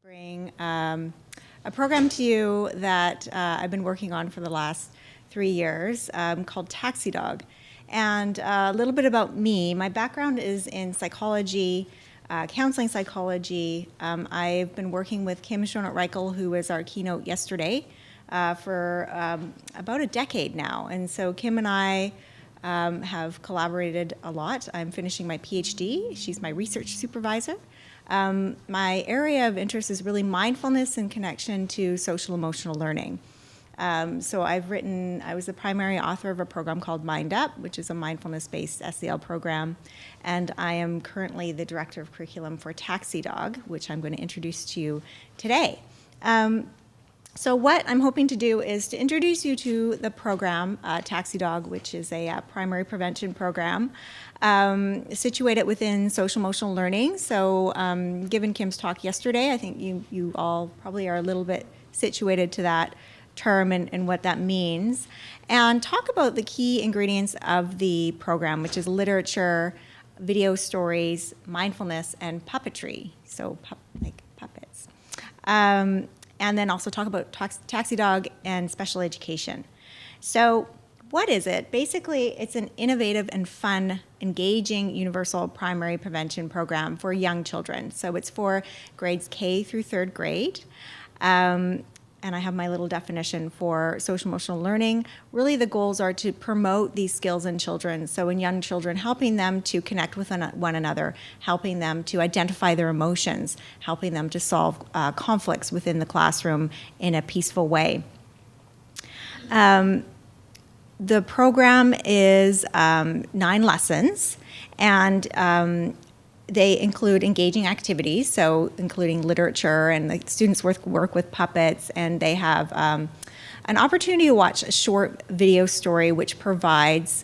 bring a program to you that I've been working on for the last 3 years called Taxi Dog. And a little bit about me. My background is in psychology, counseling psychology. I've been working with Kim Schonert-Reichel, who was our keynote yesterday, for about a decade now. And so Kim and I have collaborated a lot. I'm finishing my PhD. She's my research supervisor. My area of interest is really mindfulness in connection to social emotional learning. So I was the primary author of a program called Mind Up, which is a mindfulness-based SEL program, and I am currently the director of curriculum for Taxi Dog, which I'm going to introduce to you today. So what I'm hoping to do is to introduce you to the program, Taxi Dog, which is a primary prevention program situated within social emotional learning. So given Kim's talk yesterday, I think you all probably are a little bit situated to that term and what that means, and talk about the key ingredients of the program, which is literature, video stories, mindfulness, and puppetry, so like puppets. And then also talk about Taxi Dog and special education. So what is it? Basically, it's an innovative and fun, engaging universal primary prevention program for young children. So it's for grades K through 3rd grade. And I have my little definition for social emotional learning. Really, the goals are to promote these skills in children. So in young children, helping them to connect with one another, helping them to identify their emotions, helping them to solve conflicts within the classroom in a peaceful way. The program is 9 lessons, and they include engaging activities, so including literature, and the students work with puppets, and they have an opportunity to watch a short video story which provides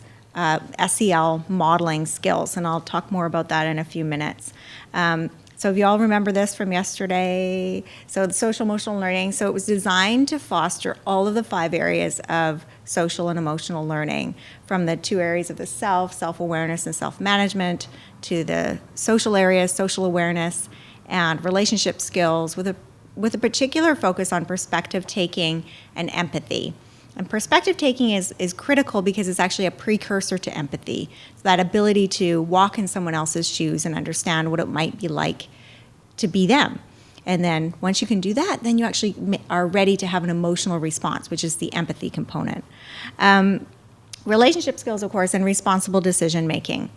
SEL modeling skills, and I'll talk more about that in a few minutes. So if you all remember this from yesterday, so the social emotional learning, so it was designed to foster all of the 5 areas of social and emotional learning, from the 2 areas of the self-awareness and self-management, to the social areas, social awareness, and relationship skills, with a particular focus on perspective taking and empathy. And perspective taking is critical because it's actually a precursor to empathy. So that ability to walk in someone else's shoes and understand what it might be like to be them. And then once you can do that, then you actually are ready to have an emotional response, which is the empathy component. Relationship skills, of course, and responsible decision making.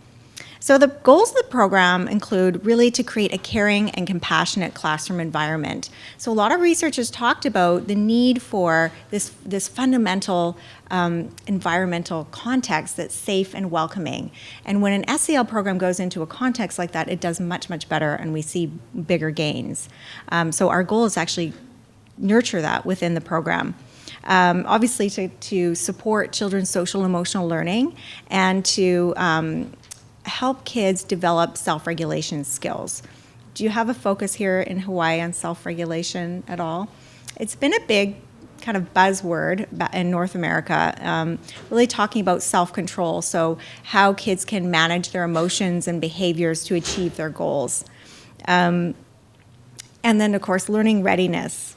So the goals of the program include really to create a caring and compassionate classroom environment. So a lot of research has talked about the need for this fundamental environmental context that's safe and welcoming. And when an SEL program goes into a context like that, it does much, much better, and we see bigger gains. So our goal is actually nurture that within the program. Obviously to support children's social emotional learning, and to help kids develop self-regulation skills. Do you have a focus here in Hawaii on self-regulation at all? It's been a big kind of buzzword in North America, really talking about self-control, so how kids can manage their emotions and behaviors to achieve their goals. And then, of course, learning readiness.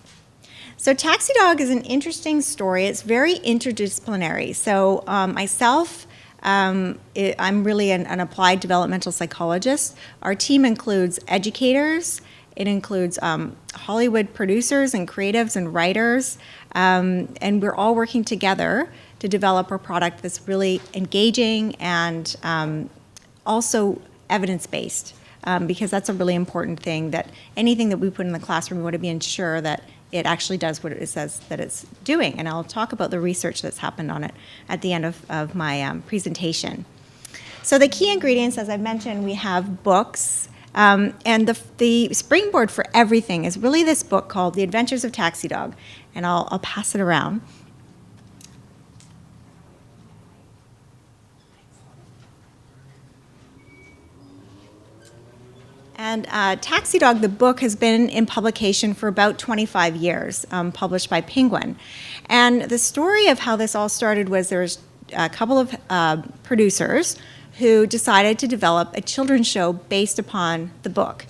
So Taxi Dog is an interesting story. It's very interdisciplinary. So myself, I'm really an applied developmental psychologist. Our team includes educators. It includes Hollywood producers and creatives and writers. And we're all working together to develop a product that's really engaging and also evidence-based, because that's a really important thing, that anything that we put in the classroom, we want to be ensure that it actually does what it says that it's doing. And I'll talk about the research that's happened on it at the end of my presentation. So the key ingredients, as I mentioned, we have books. And the springboard for everything is really this book called The Adventures of Taxi Dog. And I'll pass it around. And Taxi Dog, the book, has been in publication for about 25 years, published by Penguin. And the story of how this all started was there was a couple of producers who decided to develop a children's show based upon the book.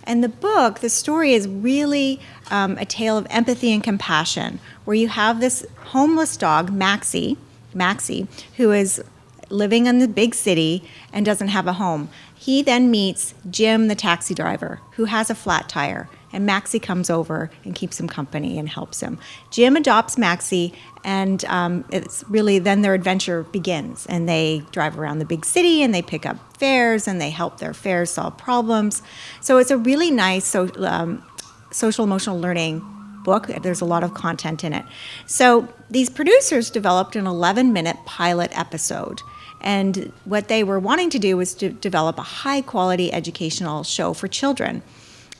And the book, the story is really a tale of empathy and compassion, where you have this homeless dog, Maxie, who is living in the big city and doesn't have a home. He then meets Jim, the taxi driver, who has a flat tire, and Maxie comes over and keeps him company and helps him. Jim adopts Maxie, and it's really then their adventure begins, and they drive around the big city, and they pick up fares, and they help their fares solve problems. So it's a really nice social emotional learning book. There's a lot of content in it. So these producers developed an 11-minute pilot episode. And what they were wanting to do was to develop a high-quality educational show for children.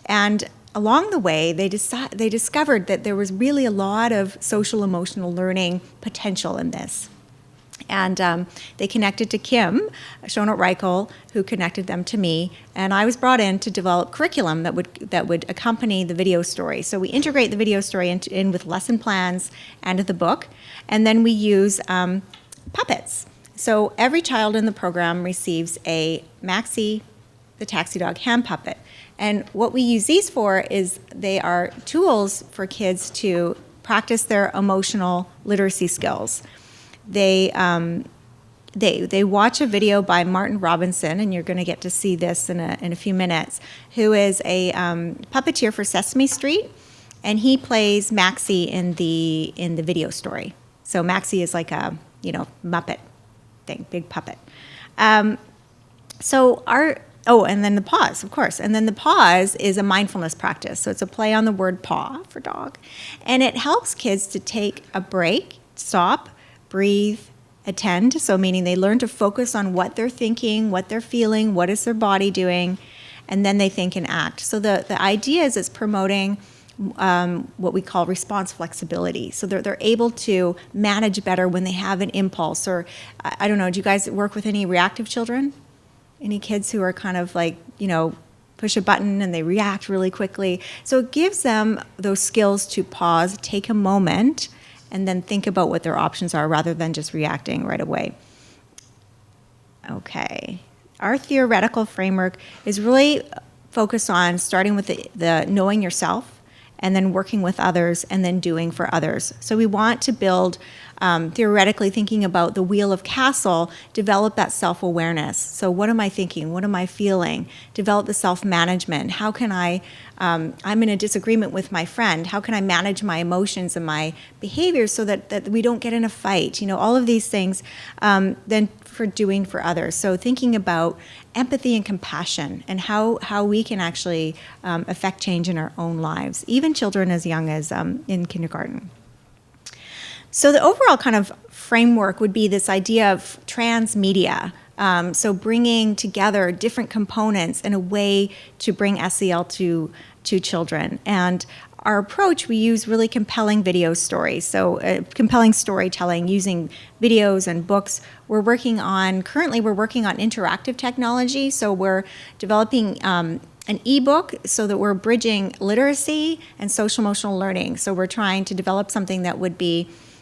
And along the way, they discovered that there was really a lot of social emotional learning potential in this. And they connected to Kim Schonert-Reichel, who connected them to me, and I was brought in to develop curriculum that would accompany the video story. So we integrate the video story in with lesson plans and the book, and then we use puppets. So every child in the program receives a Maxie, the taxi dog, hand puppet. And what we use these for is they are tools for kids to practice their emotional literacy skills. They watch a video by Martin Robinson, and you're going to get to see this in a few minutes, who is a puppeteer for Sesame Street, and he plays Maxie in the video story. So Maxie is like a Muppet thing, big puppet. And then the pause, of course. And then the pause is a mindfulness practice. So it's a play on the word paw for dog. And it helps kids to take a break, stop, breathe, attend. So meaning they learn to focus on what they're thinking, what they're feeling, what is their body doing, and then they think and act. So the idea is it's promoting what we call response flexibility. So they're able to manage better when they have an impulse. Or, I don't know, do you guys work with any reactive children? Any kids who are kind of like, push a button and they react really quickly? So it gives them those skills to pause, take a moment, and then think about what their options are rather than just reacting right away. Okay. Our theoretical framework is really focused on starting with the knowing yourself, and then working with others, and then doing for others. So we want to build, theoretically thinking about the wheel of Castle, develop that self-awareness. So what am I thinking? What am I feeling? Develop the self-management. How can I'm in a disagreement with my friend. How can I manage my emotions and my behaviors so that we don't get in a fight? All of these things, then for doing for others. So thinking about empathy and compassion and how we can actually affect change in our own lives, even children as young as in kindergarten. So the overall kind of framework would be this idea of transmedia. So bringing together different components in a way to bring SEL to children. And our approach, we use really compelling video stories. So compelling storytelling using videos and books. Currently we're working on interactive technology. So we're developing an ebook so that we're bridging literacy and social emotional learning. So we're trying to develop something that would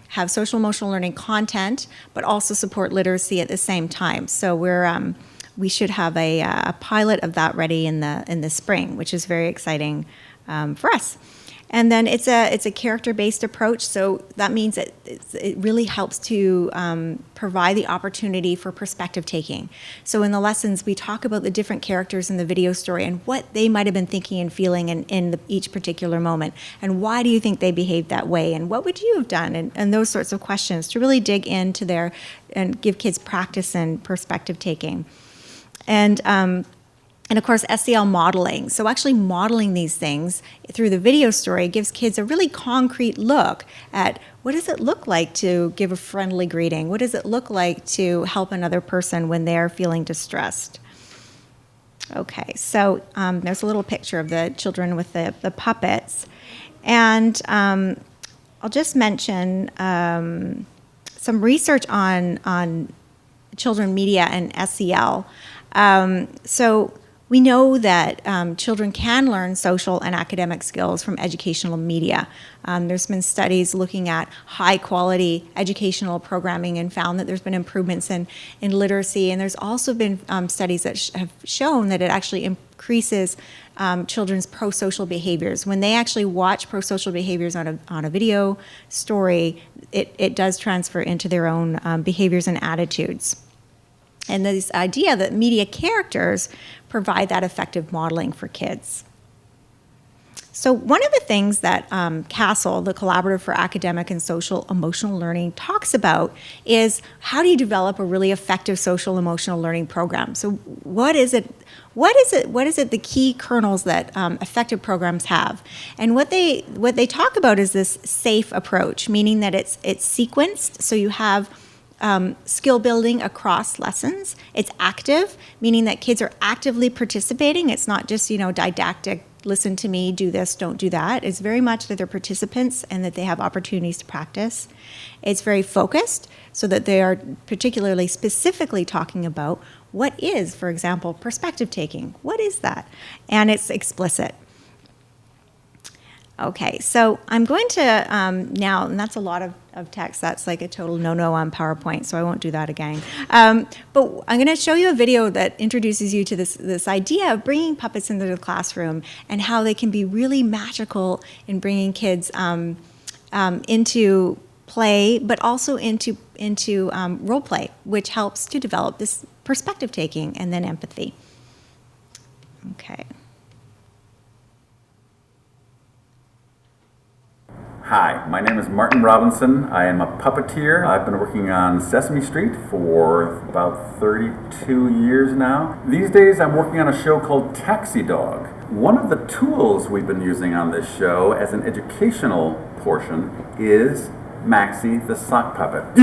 have social emotional learning content, but also support literacy at the same time. So we should have a pilot of that ready in the spring, which is very exciting for us. And then it's a character-based approach, so that means that it really helps to provide the opportunity for perspective taking. So in the lessons, we talk about the different characters in the video story and what they might have been thinking and feeling in each particular moment, and why do you think they behaved that way, and what would you have done, and those sorts of questions to really dig into and give kids practice and perspective taking. And of course, SEL modeling. So actually modeling these things through the video story gives kids a really concrete look at what does it look like to give a friendly greeting? What does it look like to help another person when they're feeling distressed? Okay, so there's a little picture of the children with the puppets. And I'll just mention some research on children media and SEL. So we know that children can learn social and academic skills from educational media. There's been studies looking at high-quality educational programming and found that there's been improvements in literacy. And there's also been studies that have shown that it actually increases children's pro-social behaviors. When they actually watch pro-social behaviors on a video story, it does transfer into their own behaviors and attitudes. And this idea that media characters provide that effective modeling for kids. So one of the things that CASEL, the Collaborative for Academic and Social Emotional Learning, talks about is how do you develop a really effective social emotional learning program? So what is it the key kernels that effective programs have? And what they talk about is this SAFE approach, meaning that it's sequenced, so you have skill building across lessons. It's active, meaning that kids are actively participating. It's not just, didactic, listen to me, do this, don't do that. It's very much that they're participants and that they have opportunities to practice. It's very focused, so that they are particularly specifically talking about what is, for example, perspective taking. What is that? And it's explicit. Okay, so I'm going to now, and that's a lot of text. That's like a total no-no on PowerPoint, so I won't do that again. But I'm going to show you a video that introduces you to this idea of bringing puppets into the classroom and how they can be really magical in bringing kids into play, but also into role play, which helps to develop this perspective taking and then empathy. Okay. Hi, my name is Martin Robinson. I am a puppeteer. I've been working on Sesame Street for about 32 years now. These days I'm working on a show called Taxi Dog. One of the tools we've been using on this show as an educational portion is Maxie the sock puppet.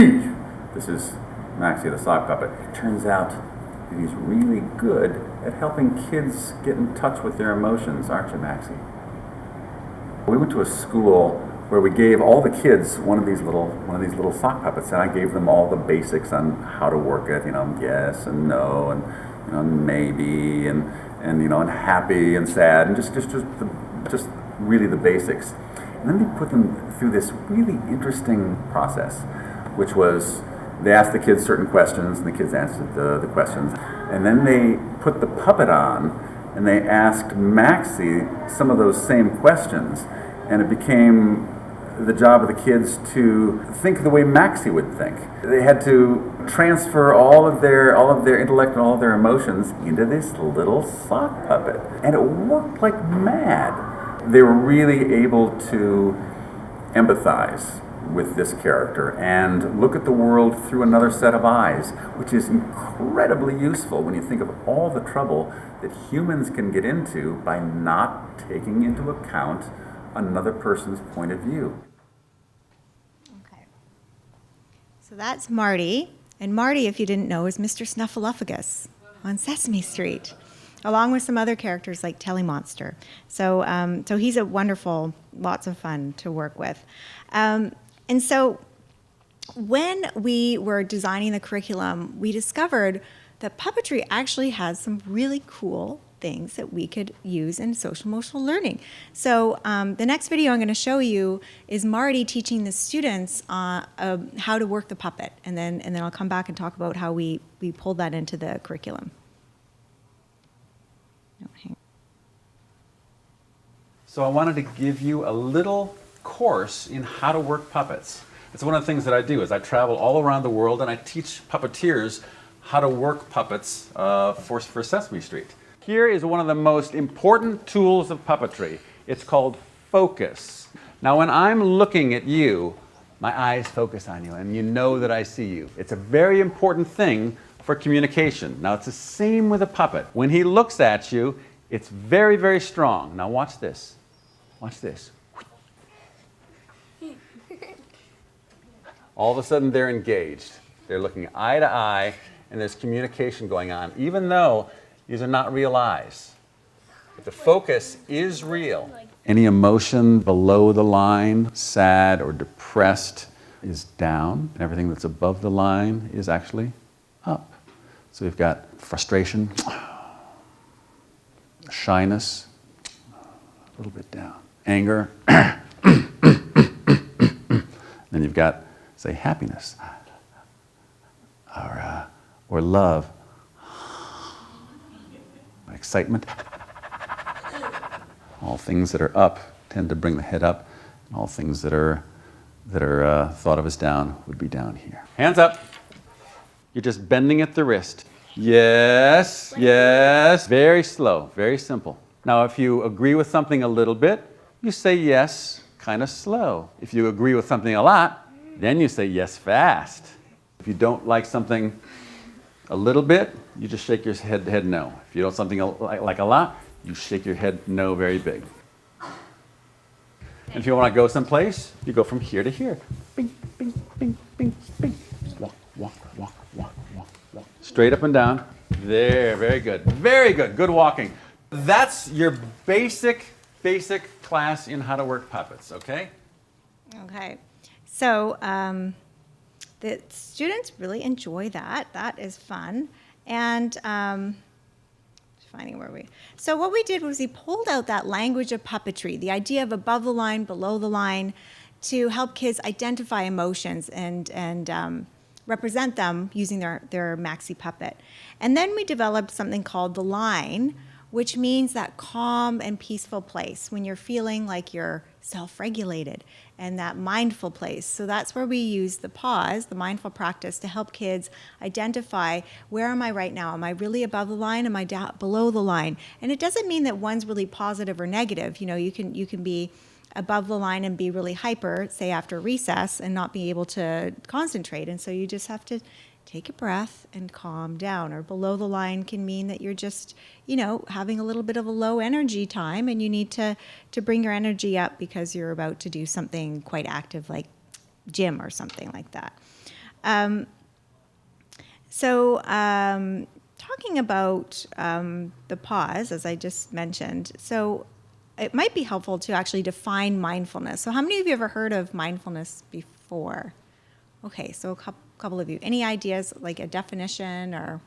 This is Maxie the sock puppet. It turns out that he's really good at helping kids get in touch with their emotions, aren't you, Maxie? We went to a school where we gave all the kids one of these little sock puppets, and I gave them all the basics on how to work it, yes and no, and maybe, and happy and sad, and just really the basics. And then they put them through this really interesting process, which was they asked the kids certain questions, and the kids answered the questions, and then they put the puppet on, and they asked Maxie some of those same questions, and it became the job of the kids to think the way Maxie would think. They had to transfer all of their intellect and all of their emotions into this little sock puppet, and it worked like mad. They were really able to empathize with this character and look at the world through another set of eyes, which is incredibly useful when you think of all the trouble that humans can get into by not taking into account another person's point of view. Okay. So that's Marty. And Marty, if you didn't know, is Mr. Snuffleupagus on Sesame Street, along with some other characters like Telly Monster. So he's a wonderful, lots of fun to work with. And so when we were designing the curriculum, we discovered that puppetry actually has some really cool things that we could use in social emotional learning. So the next video I'm going to show you is Marty teaching the students how to work the puppet, and then I'll come back and talk about how we pulled that into the curriculum. So I wanted to give you a little course in how to work puppets. It's one of the things that I do is I travel all around the world and I teach puppeteers how to work puppets for Sesame Street. Here is one of the most important tools of puppetry. It's called focus. Now when I'm looking at you, my eyes focus on you and you know that I see you. It's a very important thing for communication. Now it's the same with a puppet. When he looks at you, it's very, very strong. Now watch this. Watch this. All of a sudden they're engaged. They're looking eye to eye and there's communication going on, even though these are not real eyes. But the focus is real. Any emotion below the line, sad or depressed, is down, and everything that's above the line is actually up. So we've got frustration, shyness, a little bit down, anger, then you've got, say, happiness, or love, excitement, All things that are up tend to bring the head up, and all things that are thought of as down would be down here. Hands up. You're just bending at the wrist. Yes, yes. Very slow, very simple. Now, if you agree with something a little bit, you say yes, kind of slow. If you agree with something a lot, then you say yes fast. If you don't like something a little bit, you just shake your head no. If you don't something like a lot, you shake your head no very big. And if you want to go someplace, you go from here to here. Bing, bing, bing, bing, bing. Walk, walk, walk, walk, walk, walk. Straight up and down. There, very good. Very good. Good walking. That's your basic class in how to work puppets, okay? Okay. So the students really enjoy that. That is fun. And finding where we... So what we did was we pulled out that language of puppetry, the idea of above the line, below the line, to help kids identify emotions and represent them using their maxi puppet. And then we developed something called the line, which means that calm and peaceful place when you're feeling like you're self-regulated, and that mindful place. So that's where we use the pause, the mindful practice, to help kids identify, where am I right now? Am I really above the line? Am I down below the line? And it doesn't mean that one's really positive or negative. You know, you can be above the line and be really hyper, say after recess, and not be able to concentrate. And so you just have to take a breath and calm down. Or below the line can mean that you're just, you know, having a little bit of a low energy time, and you need to bring your energy up because you're about to do something quite active like gym or something like that. Talking about the pause, as I just mentioned, so it might be helpful to actually define mindfulness. So how many of you ever heard of mindfulness before? Okay, so a couple of you. Any ideas, like a definition or?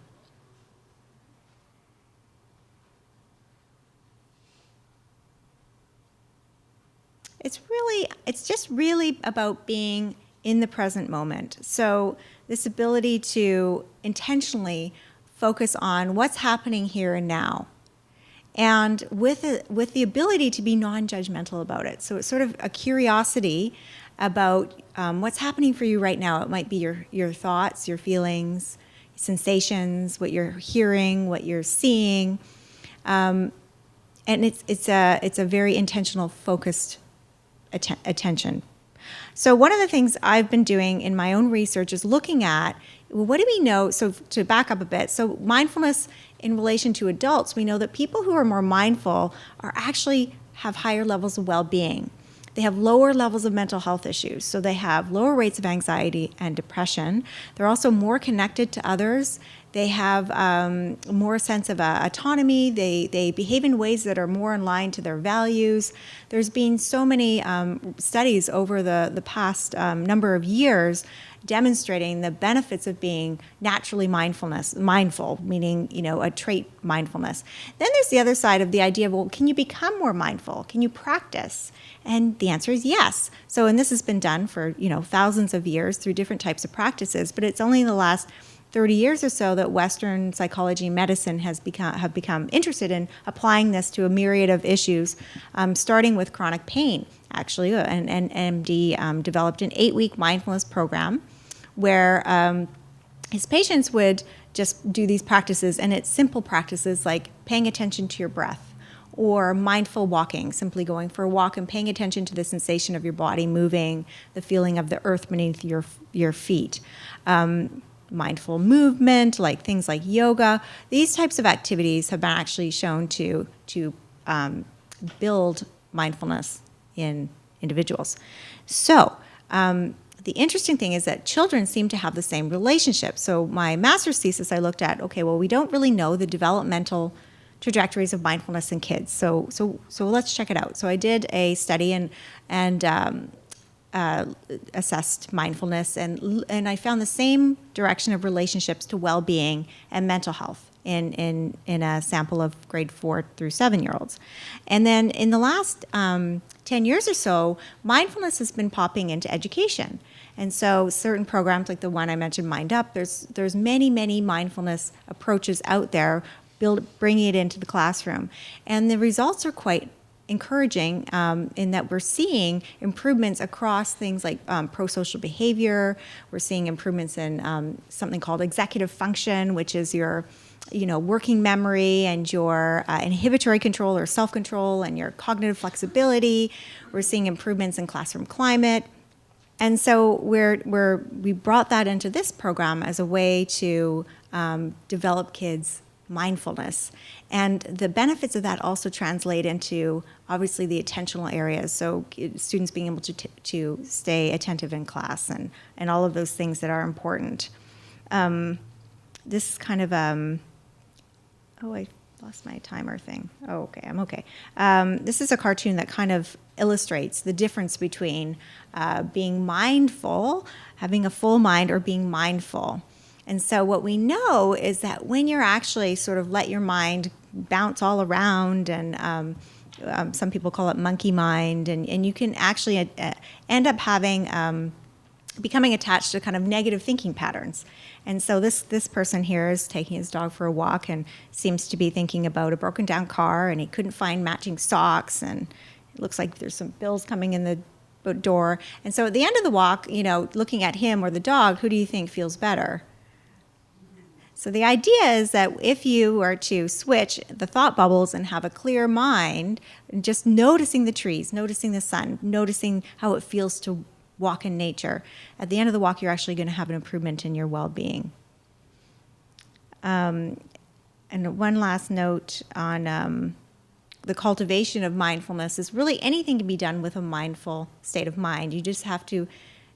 It's just really about being in the present moment. So this ability to intentionally focus on what's happening here and now. And with the ability to be non-judgmental about it. So it's sort of a curiosity about what's happening for you right now. It might be your thoughts, your feelings, sensations, what you're hearing, what you're seeing, and it's a very intentional, focused attention. So one of the things I've been doing in my own research is looking at, well, what do we know? So to back up a bit, so mindfulness in relation to adults, we know that people who are more mindful actually have higher levels of well-being. They have lower levels of mental health issues. So they have lower rates of anxiety and depression. They're also more connected to others. They have more sense of autonomy. They behave in ways that are more in line to their values. There's been so many studies over the past number of years demonstrating the benefits of being naturally mindful, meaning, you know, a trait mindfulness. Then there's the other side of the idea of, well, can you become more mindful? Can you practice? And the answer is yes. So, and this has been done for, you know, thousands of years through different types of practices, but it's only in the last 30 years or so that Western psychology and medicine have become interested in applying this to a myriad of issues, starting with chronic pain. Actually, an MD developed an 8-week mindfulness program where his patients would just do these practices, and it's simple practices like paying attention to your breath, or mindful walking, simply going for a walk and paying attention to the sensation of your body moving, the feeling of the earth beneath your feet. Mindful movement, like things like yoga. These types of activities have been actually shown to build mindfulness in individuals. So the interesting thing is that children seem to have the same relationship. So my master's thesis, I looked at, okay, well, we don't really know the developmental trajectories of mindfulness in kids. So let's check it out. So I did a study and assessed mindfulness, and I found the same direction of relationships to well-being and mental health in a sample of grade 4 through 7-year-olds. And then in the last 10 years or so, mindfulness has been popping into education. And so certain programs like the one I mentioned, Mind Up, there's many mindfulness approaches out there, bringing it into the classroom. And the results are quite encouraging in that we're seeing improvements across things like pro-social behavior. We're seeing improvements in something called executive function, which is your working memory and your inhibitory control or self-control and your cognitive flexibility. We're seeing improvements in classroom climate. And so we brought that into this program as a way to develop kids' mindfulness. And the benefits of that also translate into, obviously, the attentional areas. So students being able to stay attentive in class and all of those things that are important. This is kind of, I lost my timer thing. Oh, okay, I'm okay. This is a cartoon that kind of illustrates the difference between being mindful, having a full mind, or being mindful. And so what we know is that when you're actually sort of let your mind bounce all around, and some people call it monkey mind, and you can actually end up having becoming attached to kind of negative thinking patterns. And so this person here is taking his dog for a walk and seems to be thinking about a broken down car, and he couldn't find matching socks, and it looks like there's some bills coming in the door. And so at the end of the walk, looking at him or the dog, who do you think feels better? So the idea is that if you were to switch the thought bubbles and have a clear mind, and just noticing the trees, noticing the sun, noticing how it feels to walk in nature, at the end of the walk, you're actually going to have an improvement in your well-being. And one last note on the cultivation of mindfulness is really anything can be done with a mindful state of mind. You just have to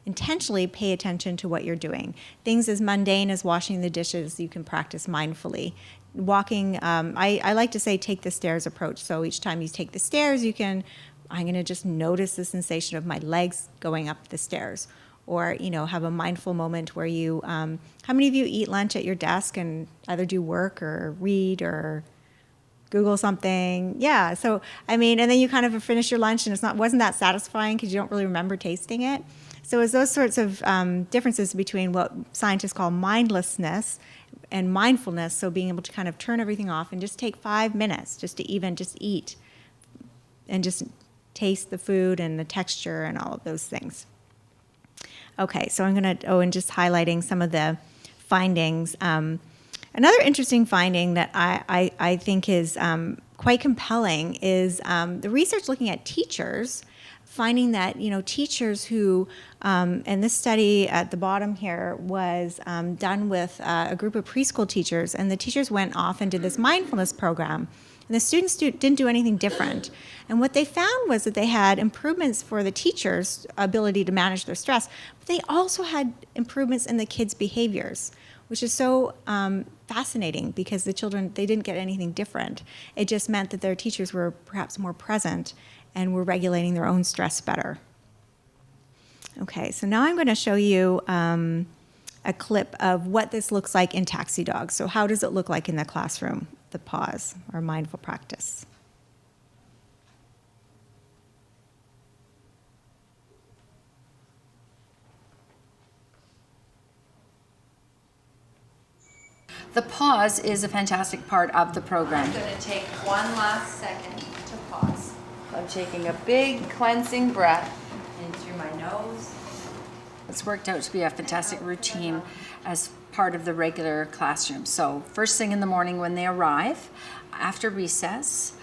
intentionally pay attention to what you're doing. Things as mundane as washing the dishes, you can practice mindfully. Walking, I like to say take the stairs approach. So each time you take the stairs, I'm going to just notice the sensation of my legs going up the stairs. Or, have a mindful moment where you, how many of you eat lunch at your desk and either do work or read or Google something? Yeah, so, and then you kind of finish your lunch and wasn't that satisfying because you don't really remember tasting it. So it's those sorts of differences between what scientists call mindlessness and mindfulness, so being able to kind of turn everything off and just take 5 minutes just to even just eat and just taste the food and the texture and all of those things. Okay, so I'm going to, and just highlighting some of the findings. Another interesting finding that I think is quite compelling is the research looking at teachers, finding that, teachers who, and this study at the bottom here was done with a group of preschool teachers, and the teachers went off and did this mindfulness program. And the students didn't do anything different. And what they found was that they had improvements for the teachers' ability to manage their stress, but they also had improvements in the kids' behaviors, which is so fascinating because the children, they didn't get anything different. It just meant that their teachers were perhaps more present and were regulating their own stress better. Okay, so now I'm going to show you a clip of what this looks like in Taxi Dog. So how does it look like in the classroom, the pause or mindful practice? The pause is a fantastic part of the program. I'm going to take one last second to pause. I'm taking a big cleansing breath in through my nose. It's worked out to be a fantastic routine as part of the regular classroom. So first thing in the morning when they arrive, after recess,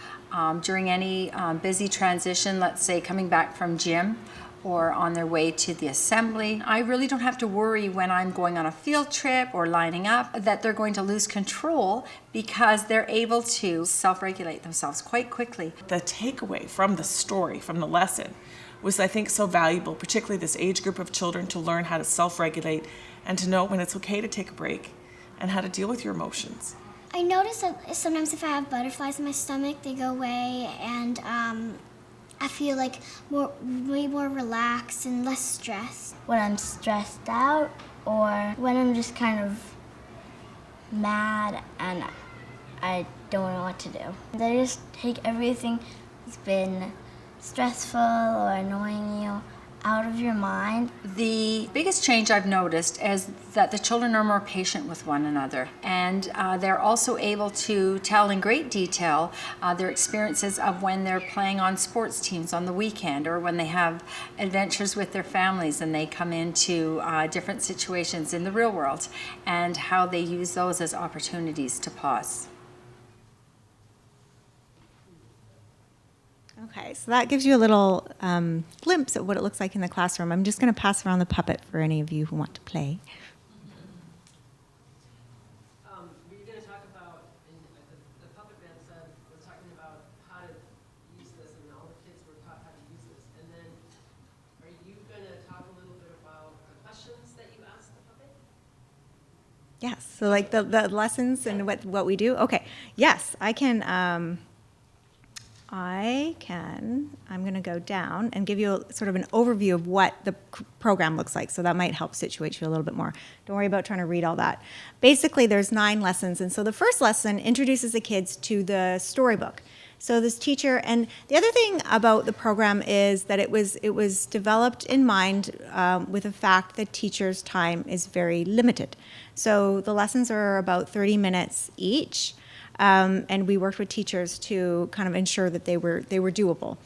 during any busy transition, let's say coming back from gym or on their way to the assembly, I really don't have to worry when I'm going on a field trip or lining up that they're going to lose control because they're able to self-regulate themselves quite quickly. The takeaway from the story, from the lesson, was I think so valuable, particularly this age group of children, to learn how to self-regulate and to know when it's okay to take a break and how to deal with your emotions. I notice that sometimes if I have butterflies in my stomach, they go away, and I feel like way more relaxed and less stressed. When I'm stressed out or when I'm just kind of mad and I don't know what to do. They just take everything that's been stressful or annoying you out of of your mind. The biggest change I've noticed is that the children are more patient with one another, and they're also able to tell in great detail their experiences of when they're playing on sports teams on the weekend, or when they have adventures with their families and they come into different situations in the real world, and how they use those as opportunities to pause. Okay, so that gives you a little glimpse at what it looks like in the classroom. I'm just going to pass around the puppet for any of you who want to play. Were you going to talk about, the puppet man was talking about how to use this, and all the kids were taught how to use this. And then, are you going to talk a little bit about the questions that you asked the puppet? Yes, so like the lessons and what we do. Okay, yes, I can. I'm going to go down and give you sort of an overview of what the program looks like. So that might help situate you a little bit more. Don't worry about trying to read all that. Basically, there's 9 lessons. And so the first lesson introduces the kids to the storybook. So this teacher, and the other thing about the program is that it was developed in mind with the fact that teachers' time is very limited. So the lessons are about 30 minutes each. And we worked with teachers to kind of ensure that they were doable.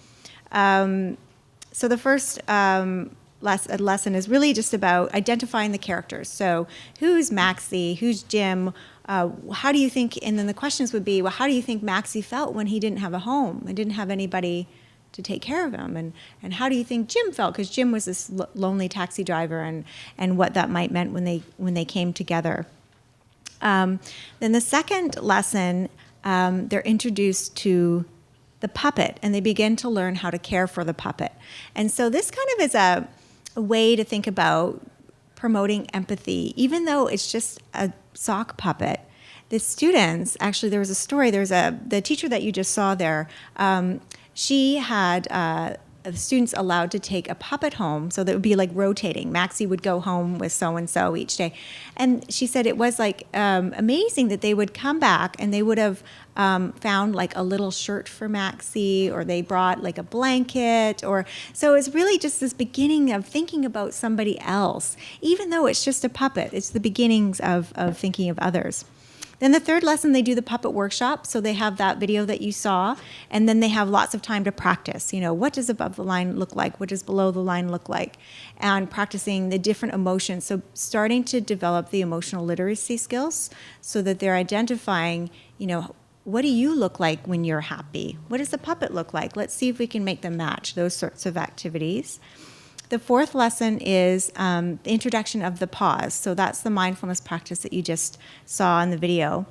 So the first lesson is really just about identifying the characters. So who's Maxie? Who's Jim? How do you think? And then the questions would be, well, how do you think Maxie felt when he didn't have a home and didn't have anybody to take care of him? And how do you think Jim felt? Because Jim was this lonely taxi driver, and what that might meant when they came together. Then the second lesson, they're introduced to the puppet, and they begin to learn how to care for the puppet. And so this kind of is a way to think about promoting empathy, even though it's just a sock puppet. The students, actually, there was a story. The teacher that you just saw there, she had the students allowed to take a puppet home, so that would be like rotating. Maxie would go home with so-and-so each day. And she said it was like amazing that they would come back and they would have found like a little shirt for Maxie, or they brought like a blanket, so it's really just this beginning of thinking about somebody else. Even though it's just a puppet, it's the beginnings of thinking of others. Then the third lesson, they do the puppet workshop. So they have that video that you saw, and then they have lots of time to practice. What does above the line look like? What does below the line look like? And practicing the different emotions. So starting to develop the emotional literacy skills so that they're identifying, what do you look like when you're happy? What does the puppet look like? Let's see if we can make them match, those sorts of activities. The fourth lesson is the introduction of the pause. So that's the mindfulness practice that you just saw in the video,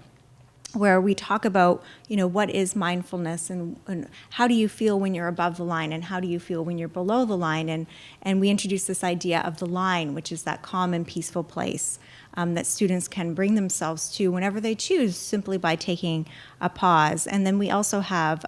where we talk about, what is mindfulness, and how do you feel when you're above the line, and how do you feel when you're below the line. And we introduce this idea of the line, which is that calm and peaceful place that students can bring themselves to whenever they choose, simply by taking a pause. And then we also have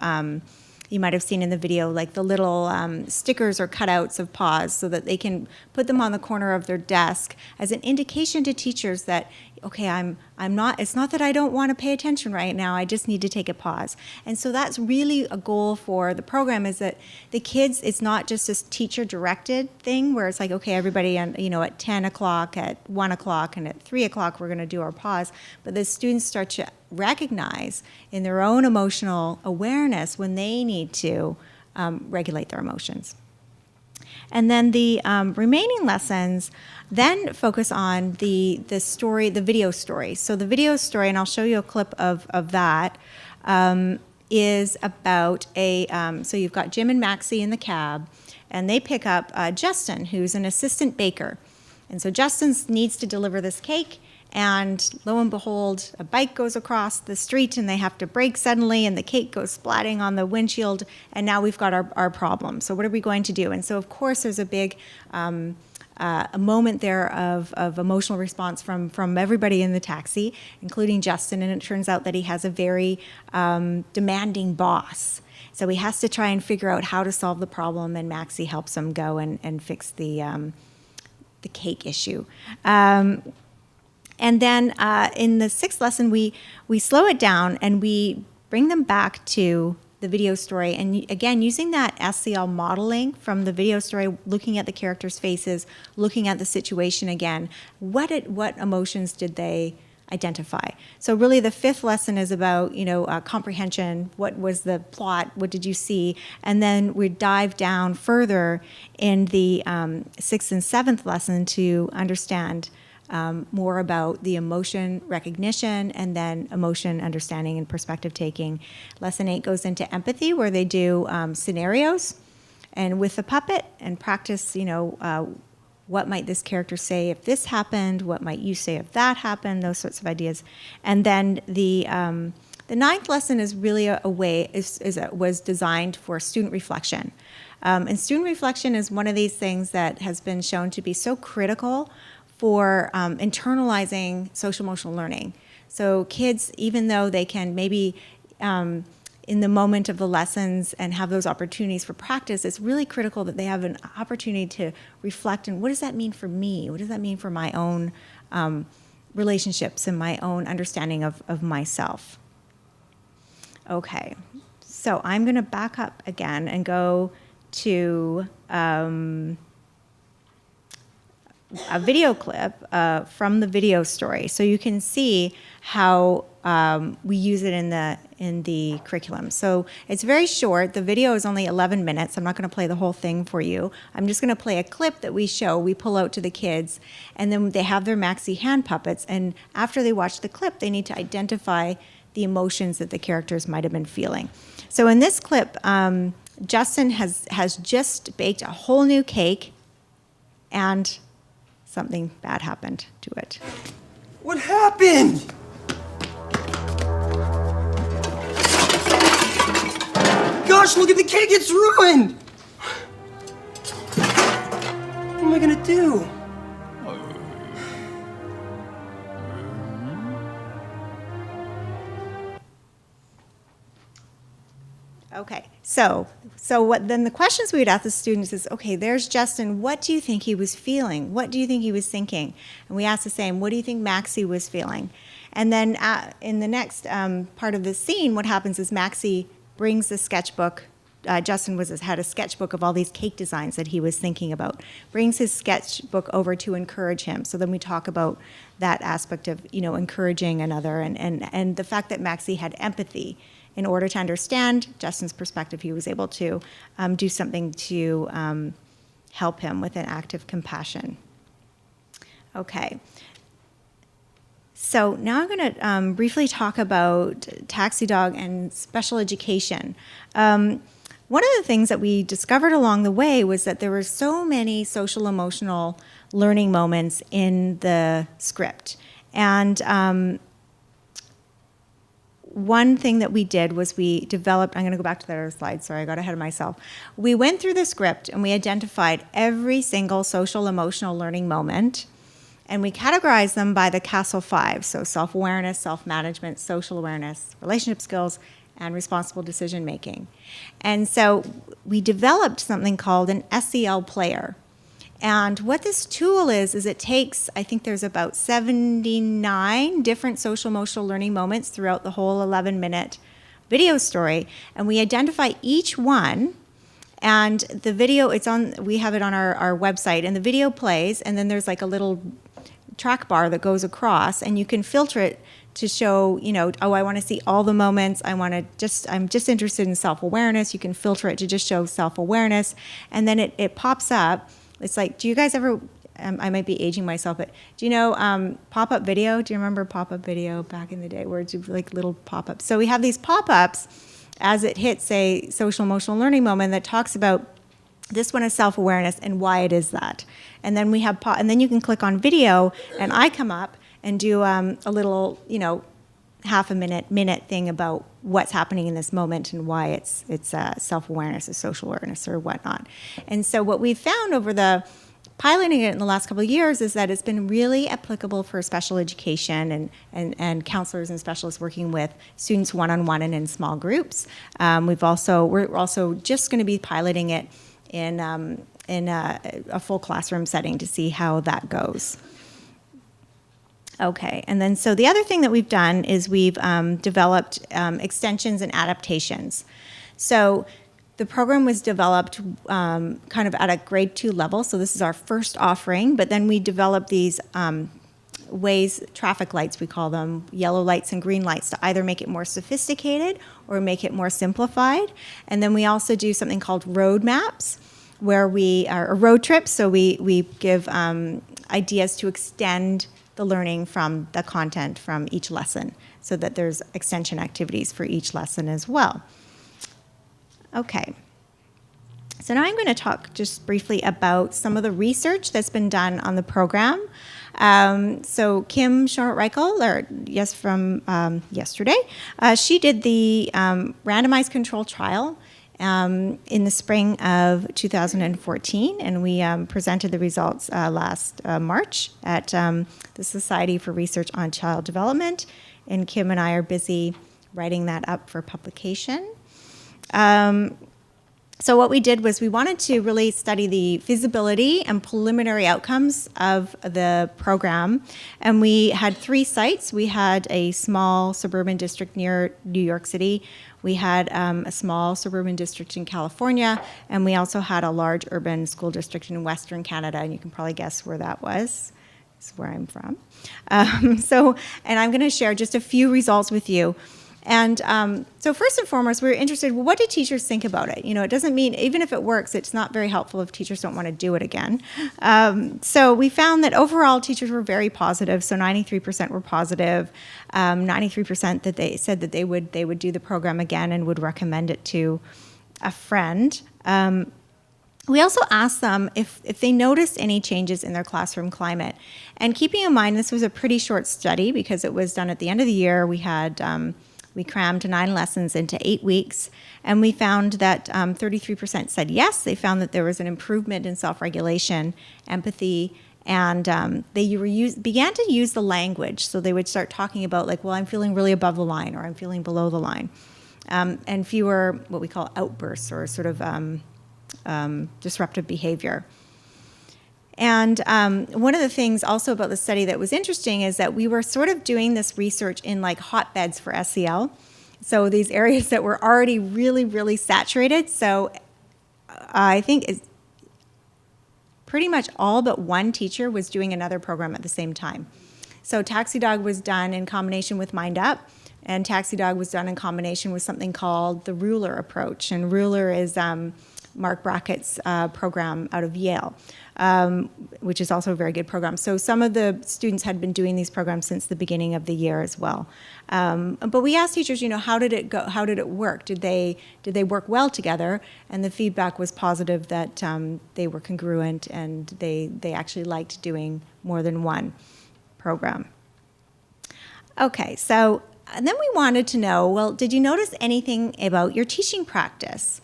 you might have seen in the video, like the little stickers or cutouts of pause, so that they can put them on the corner of their desk as an indication to teachers that, okay, it's not that I don't want to pay attention right now, I just need to take a pause. And so that's really a goal for the program, is that the kids, it's not just this teacher-directed thing where it's like, okay, everybody, at 10 o'clock, at 1 o'clock, and at 3 o'clock, we're going to do our pause. But the students start to recognize in their own emotional awareness when they need to regulate their emotions. And then the remaining lessons then focus on the story, the video story. So the video story, and I'll show you a clip of that, is about so you've got Jim and Maxie in the cab, and they pick up Justin, who's an assistant baker. And so Justin needs to deliver this cake, and lo and behold, a bike goes across the street and they have to brake suddenly, and the cake goes splatting on the windshield, and now we've got our problem. So what are we going to do? And so, of course, there's a big a moment there of emotional response from everybody in the taxi, including Justin, and it turns out that he has a very demanding boss. So he has to try and figure out how to solve the problem, and Maxie helps him go and fix the cake issue. And then in the sixth lesson, we slow it down and we bring them back to the video story. And again, using that SEL modeling from the video story, looking at the characters' faces, looking at the situation again, what emotions did they identify? So really the fifth lesson is about, comprehension. What was the plot? What did you see? And then we dive down further in the sixth and seventh lesson to understand more about the emotion recognition and then emotion understanding and perspective taking. Lesson 8 goes into empathy, where they do scenarios and with the puppet and practice, what might this character say if this happened? What might you say if that happened? Those sorts of ideas. And then the ninth lesson is really was designed for student reflection. And student reflection is one of these things that has been shown to be so critical for internalizing social emotional learning. So kids, even though they can maybe in the moment of the lessons and have those opportunities for practice, it's really critical that they have an opportunity to reflect on what does that mean for me? What does that mean for my own relationships and my own understanding of myself? Okay, so I'm going to back up again and go to a video clip from the video story, so you can see how we use it in the curriculum. So it's very short. The video is only 11 minutes. I'm not going to play the whole thing for you. I'm just going to play a clip that we pull out to the kids, and then they have their Maxi hand puppets. And after they watch the clip, they need to identify the emotions that the characters might have been feeling. So in this clip, Justin has just baked a whole new cake, and something bad happened to it. What happened? Gosh, look at the cake, it's ruined! What am I gonna do? Okay, so what then the questions we would ask the students is, okay, there's Justin, what do you think he was feeling? What do you think he was thinking? And we ask the same, what do you think Maxie was feeling? And then in the next part of the scene, what happens is Maxie brings the sketchbook. Justin had a sketchbook of all these cake designs that he was thinking about, brings his sketchbook over to encourage him. So then we talk about that aspect of, encouraging another and the fact that Maxie had empathy. In order to understand Justin's perspective, he was able to do something to help him with an act of compassion. Okay. So now I'm going to briefly talk about Taxi Dog and special education. One of the things that we discovered along the way was that there were so many social emotional learning moments in the script. And one thing that we did was we developed, I'm going to go back to the other slide, sorry, I got ahead of myself. We went through the script and we identified every single social emotional learning moment, and we categorized them by the CASEL 5, so self-awareness, self-management, social awareness, relationship skills, and responsible decision making. And so we developed something called an SEL Player. And what this tool is it takes, I think there's about 79 different social emotional learning moments throughout the whole 11-minute video story, and we identify each one, and the video, we have it on our website, and the video plays, and then there's like a little track bar that goes across, and you can filter it to show, I want to see all the moments, I'm just interested in self-awareness. You can filter it to just show self-awareness, and then it pops up. It's like, do you guys ever, I might be aging myself, but do you know pop-up video? Do you remember pop-up video back in the day where it's like little pop-ups? So we have these pop-ups as it hits a social emotional learning moment that talks about this one is self-awareness and why it is that. And then we have, and then you can click on video, and I come up and do a little, half a minute thing about what's happening in this moment and why it's self-awareness or social awareness or whatnot. And so what we've found over the piloting it in the last couple of years is that it's been really applicable for special education and counselors and specialists working with students one-on-one and in small groups. We're also just going to be piloting it in a full classroom setting to see how that goes. Okay, and then so the other thing that we've done is we've developed extensions and adaptations. So the program was developed kind of at a grade 2 level. So this is our first offering, but then we developed these ways, traffic lights we call them, yellow lights and green lights, to either make it more sophisticated or make it more simplified. And then we also do something called road maps, where we are road trips. So we give ideas to extend the learning from the content from each lesson, so that there's extension activities for each lesson as well. Okay. So now I'm going to talk just briefly about some of the research that's been done on the program. So Kim Schonert-Reichel, from yesterday, she did the randomized control trial in the spring of 2014, and we presented the results last March at the Society for Research on Child Development, and Kim and I are busy writing that up for publication. So what we did was we wanted to really study the feasibility and preliminary outcomes of the program. And we had 3 sites. We had a small suburban district near New York City. We had a small suburban district in California. And we also had a large urban school district in Western Canada. And you can probably guess where that was. This is where I'm from. And I'm going to share just a few results with you. And so first and foremost, we were interested, well, what do teachers think about it? You know, it doesn't mean, even if it works, it's not very helpful if teachers don't want to do it again. So we found that overall teachers were very positive. So 93% were positive, 93% that they said that they would do the program again and would recommend it to a friend. We also asked them if they noticed any changes in their classroom climate. And keeping in mind, this was a pretty short study because it was done at the end of the year. We crammed 9 lessons into 8 weeks, and we found that 33% said yes. They found that there was an improvement in self-regulation, empathy, and they began to use the language. So they would start talking about, like, well, I'm feeling really above the line, or I'm feeling below the line, and fewer what we call outbursts or sort of disruptive behavior. And one of the things also about the study that was interesting is that we were sort of doing this research in like hotbeds for SEL. So these areas that were already really, really saturated. So I think pretty much all but one teacher was doing another program at the same time. So Taxi Dog was done in combination with Mind Up, and Taxi Dog was done in combination with something called the Ruler approach. And Ruler is Mark Brackett's program out of Yale, which is also a very good program. So some of the students had been doing these programs since the beginning of the year as well. But we asked teachers, how did it go? How did it work? Did they work well together? And the feedback was positive that they were congruent and they actually liked doing more than one program. Okay, so and then we wanted to know, well, did you notice anything about your teaching practice?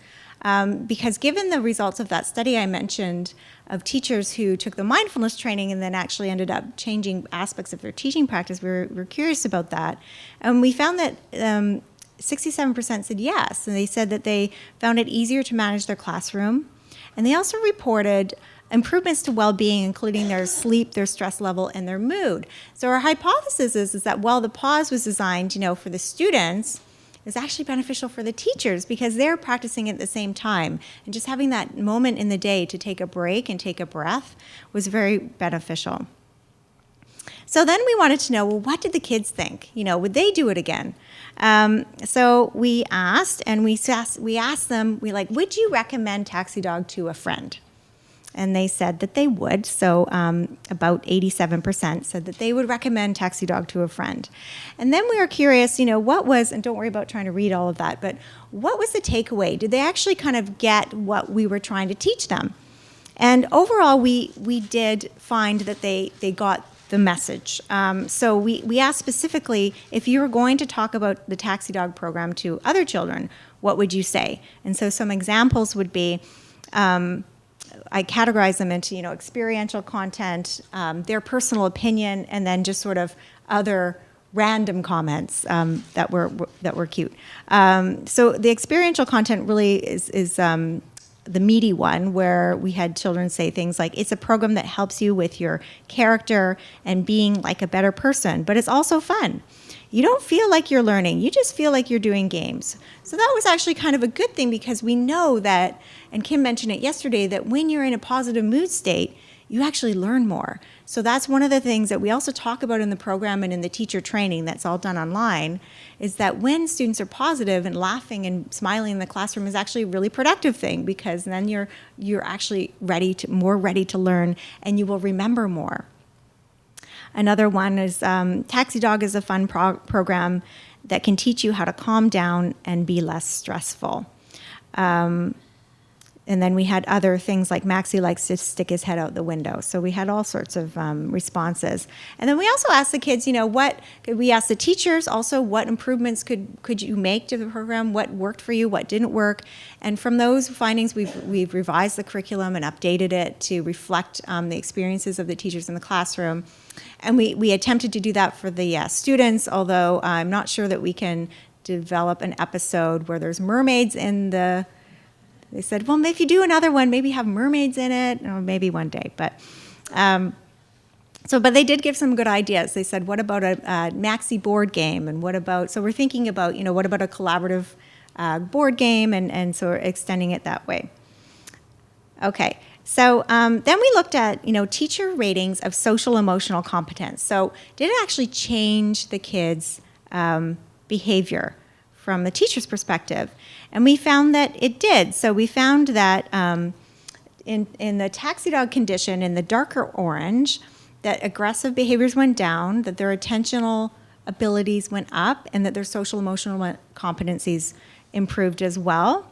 Because given the results of that study I mentioned of teachers who took the mindfulness training and then actually ended up changing aspects of their teaching practice, we're curious about that. And we found that 67% said yes, and they said that they found it easier to manage their classroom. And they also reported improvements to well-being, including their sleep, their stress level, and their mood. So our hypothesis is that while the pause was designed, for the students, is actually beneficial for the teachers because they're practicing at the same time. And just having that moment in the day to take a break and take a breath was very beneficial. So then we wanted to know, well, what did the kids think? Would they do it again? So we asked, and we asked them, would you recommend Taxi Dog to a friend? And they said that they would. So about 87% said that they would recommend Taxi Dog to a friend. And then we were curious, what was, and don't worry about trying to read all of that, but what was the takeaway? Did they actually kind of get what we were trying to teach them? And overall, we did find that they got the message. So we asked specifically, if you were going to talk about the Taxi Dog program to other children, what would you say? And so some examples would be, I categorize them into, experiential content, their personal opinion, and then just sort of other random comments that were cute. So the experiential content really is the meaty one, where we had children say things like, it's a program that helps you with your character and being like a better person, but it's also fun. you don't feel like you're learning. You just feel like you're doing games. So that was actually kind of a good thing because we know that, and Kim mentioned it yesterday, that when you're in a positive mood state, you actually learn more. So that's one of the things that we also talk about in the program and in the teacher training that's all done online, is that when students are positive and laughing and smiling in the classroom is actually a really productive thing, because then you're actually more ready to learn, and you will remember more. Another one is Taxi Dog is a fun program that can teach you how to calm down and be less stressful. And then we had other things like Maxie likes to stick his head out the window. So we had all sorts of responses. And then we also asked the kids, we asked the teachers also what improvements could you make to the program, what worked for you, what didn't work. And from those findings, we've revised the curriculum and updated it to reflect the experiences of the teachers in the classroom. And we attempted to do that for the students, although I'm not sure that we can develop an episode where there's mermaids in the... They said, well, if you do another one, maybe have mermaids in it, or maybe one day. But they did give some good ideas. They said, what about a Maxi board game? And what about, so we're thinking about, what about a collaborative board game? And so we're extending it that way. Okay, so then we looked at, teacher ratings of social emotional competence. So did it actually change the kids' behavior from the teacher's perspective? And we found that it did. So we found that in the Taxi Dog condition, in the darker orange, that aggressive behaviors went down, that their attentional abilities went up, and that their social emotional competencies improved as well.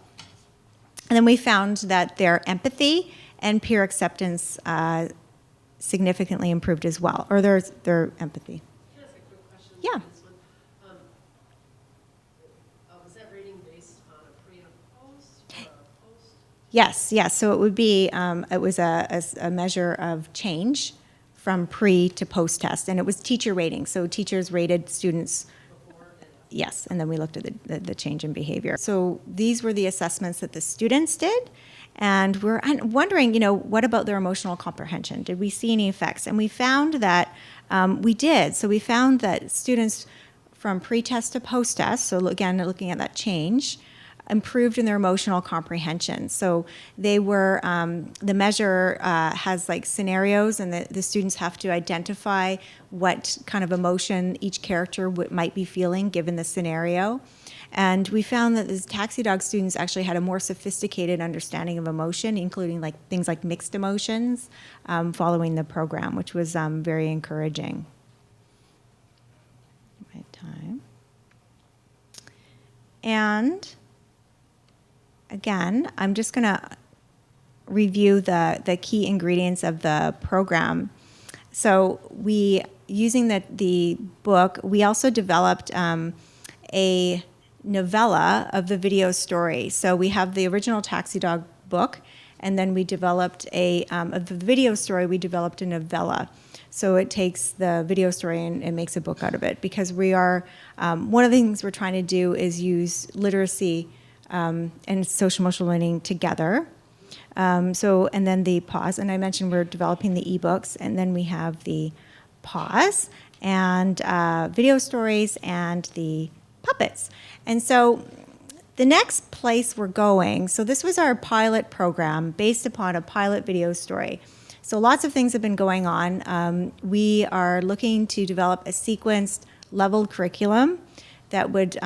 And then we found that their empathy and peer acceptance significantly improved as well, or their empathy. Can I ask a quick question? Yeah. Yes. So it would be, it was a measure of change from pre to post test, and it was teacher rating. So teachers rated students. Yes, and then we looked at the change in behavior. So these were the assessments that the students did, and we're wondering, what about their emotional comprehension? Did we see any effects? And we found that we did. So we found that students from pre-test to post-test, so again, looking at that change, improved in their emotional comprehension. So they were, the measure has like scenarios, and the students have to identify what kind of emotion each character might be feeling given the scenario. And we found that the Taxi Dog students actually had a more sophisticated understanding of emotion, including like things like mixed emotions, following the program, which was very encouraging. My time. And again, I'm just going to review the key ingredients of the program. So using the book, we also developed a novella of the video story. So we have the original Taxi Dog book, and then we developed of the video story, we developed a novella. So it takes the video story and makes a book out of it, because we are, one of the things we're trying to do is use literacy and social emotional learning together. And then the pause, and I mentioned we're developing the ebooks, and then we have the pause and video stories and the puppets. And so the next place we're going, so this was our pilot program based upon a pilot video story. So lots of things have been going on. We are looking to develop a sequenced leveled curriculum that would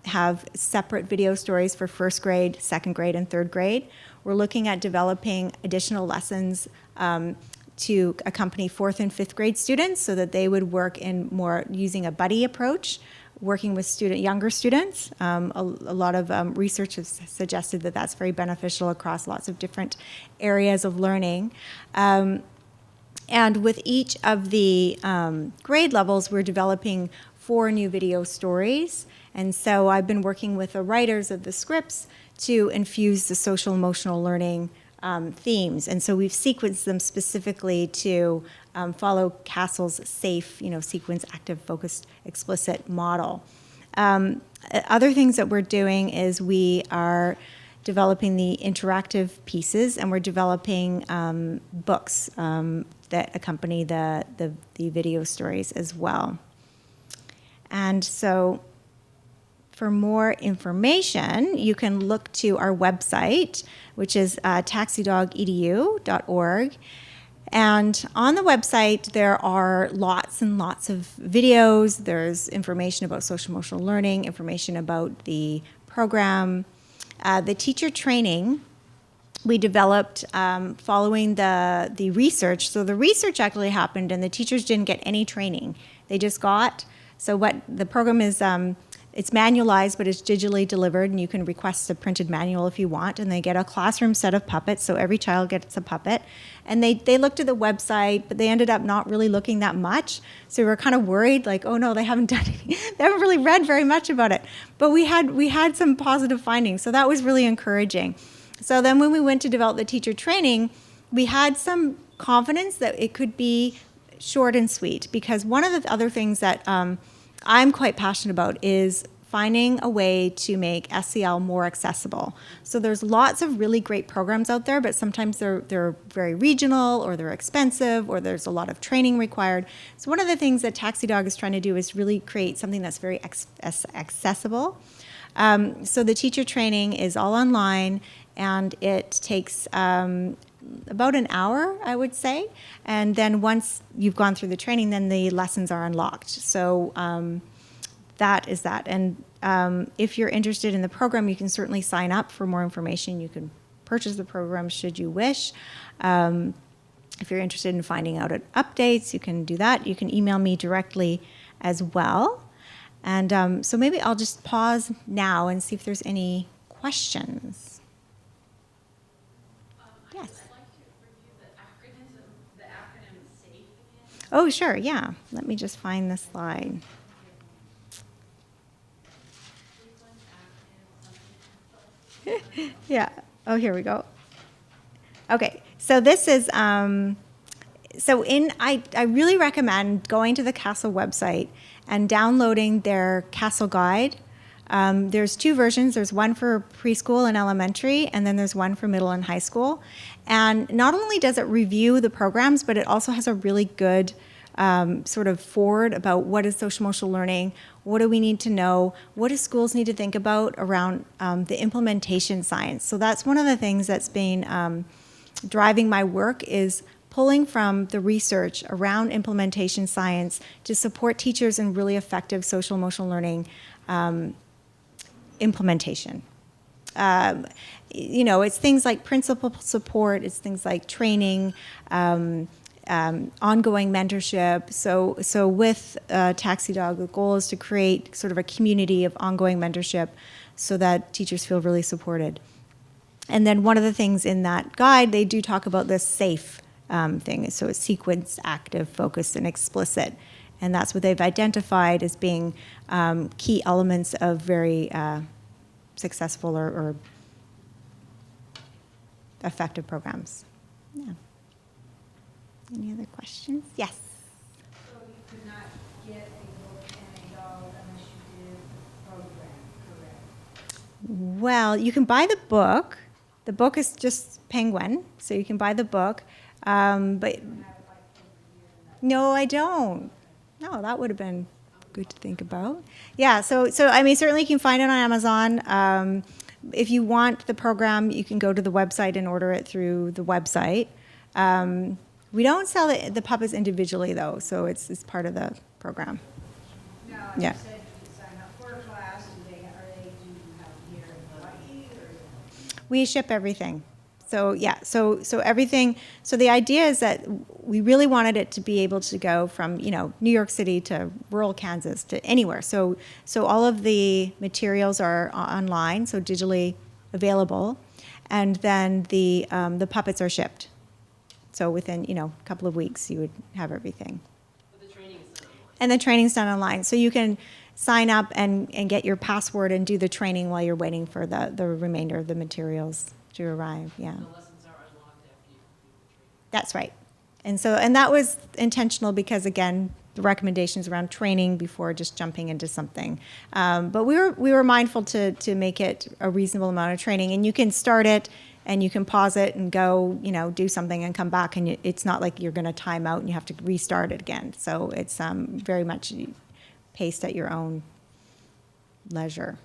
have separate video stories for first grade, second grade, and third grade. We're looking at developing additional lessons to accompany fourth and fifth grade students so that they would work in more using a buddy approach, working with younger students. A lot of research has suggested that that's very beneficial across lots of different areas of learning. And with each of the grade levels, we're developing 4 new video stories. And so I've been working with the writers of the scripts to infuse the social emotional learning themes. And so we've sequenced them specifically to follow Castle's SAFE, sequence, active, focused, explicit model. Other things that we're doing is we are developing the interactive pieces, and we're developing books that accompany the video stories as well. And so for more information, you can look to our website, which is taxidogedu.org. And on the website, there are lots and lots of videos. There's information about social emotional learning, information about the program. The teacher training we developed following the research. So the research actually happened and the teachers didn't get any training. They just got, so what the program is, it's manualized, but it's digitally delivered, and you can request a printed manual if you want, and they get a classroom set of puppets, so every child gets a puppet. And they looked at the website, but they ended up not really looking that much, so we were kind of worried, like, oh no, they haven't done any, they haven't really read very much about it. But we had some positive findings, so that was really encouraging. So then when we went to develop the teacher training, we had some confidence that it could be short and sweet, because one of the other things that I'm quite passionate about is finding a way to make SEL more accessible. So there's lots of really great programs out there, but sometimes they're very regional, or they're expensive, or there's a lot of training required. So one of the things that Taxi Dog is trying to do is really create something that's very accessible. So the teacher training is all online, and it takes about an hour, I would say. And then once you've gone through the training, then the lessons are unlocked. So that is that. And if you're interested in the program, you can certainly sign up for more information. You can purchase the program should you wish. If you're interested in finding out updates, you can do that. You can email me directly as well. And so maybe I'll just pause now and see if there's any questions. Yes. I'd like to review the acronym SAFE again. Oh, sure, yeah. Let me just find the slide. Yeah. Oh, here we go. Okay. So this is, I really recommend going to the CASEL website and downloading their CASEL guide. There's two versions. There's one for preschool and elementary, and then there's one for middle and high school. And not only does it review the programs, but it also has a really good sort of forward about what is social emotional learning, what do we need to know, what do schools need to think about around the implementation science. So that's one of the things that's been driving my work, is pulling from the research around implementation science to support teachers in really effective social emotional learning implementation. It's things like principal support, it's things like training, ongoing mentorship. So with Taxi Dog, the goal is to create sort of a community of ongoing mentorship so that teachers feel really supported. And then one of the things in that guide, they do talk about this SAFE thing. So it's sequence, active, focused, and explicit. And that's what they've identified as being key elements of very successful or effective programs. Yeah. Any other questions? Yes. So you could not get a book and a dog unless you did the program, correct? Well, you can buy the book. The book is just Penguin, so you can buy the book. But no, I don't. No, that would have been good to think about. Yeah, so I mean, certainly you can find it on Amazon. If you want the program, you can go to the website and order it through the website. We don't sell the puppets individually, though, so it's part of the program. Now, Yeah. you said you could sign up for a class. Do you have here in Hawaii, or? We ship everything. So yeah, so everything. So the idea is that we really wanted it to be able to go from New York City to rural Kansas to anywhere. So all of the materials are online, so digitally available, and then the puppets are shipped. So within a couple of weeks, you would have everything. But the training is done online. And the training's done online, so you can sign up and get your password and do the training while you're waiting for the remainder of the materials to arrive. Yeah. The lessons are unlocked after you complete the training. That's right. And that was intentional because, again, the recommendations around training before just jumping into something. But we were mindful to make it a reasonable amount of training. And you can start it and you can pause it and go, do something and come back. And it's not like you're going to time out and you have to restart it again. So it's very much paste at your own leisure.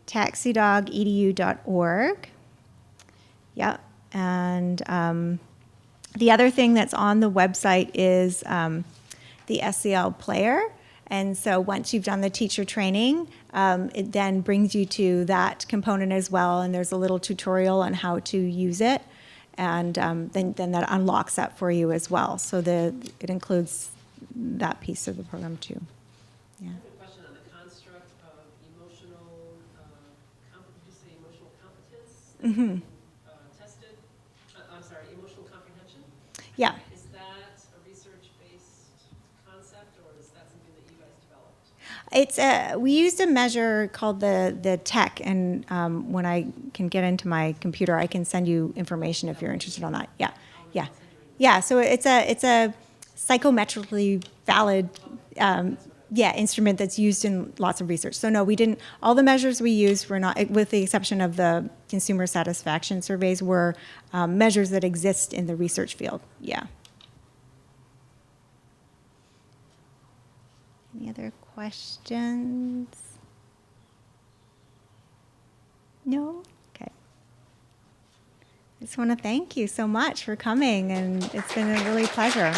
taxidog.edu.org. Yep. And the other thing that's on the website is the SEL Player. And so once you've done the teacher training, it then brings you to that component as well. And there's a little tutorial on how to use it. And then that unlocks that for you as well. So it includes that piece of the program too. Yeah. I have a question on the construct of emotional, did you say emotional competence? Mm-hmm. Tested, I'm sorry, emotional comprehension? Yeah. Is that a research-based concept, or is that something that you guys developed? We used a measure called the TEC, and when I can get into my computer, I can send you information if you're interested on that. Yeah, yeah, yeah. So it's a psychometrically valid instrument that's used in lots of research. So no, we didn't. All the measures we used were not, with the exception of the consumer satisfaction surveys, were measures that exist in the research field. Yeah. Any other questions? No? Okay. I just want to thank you so much for coming, and it's been a really pleasure.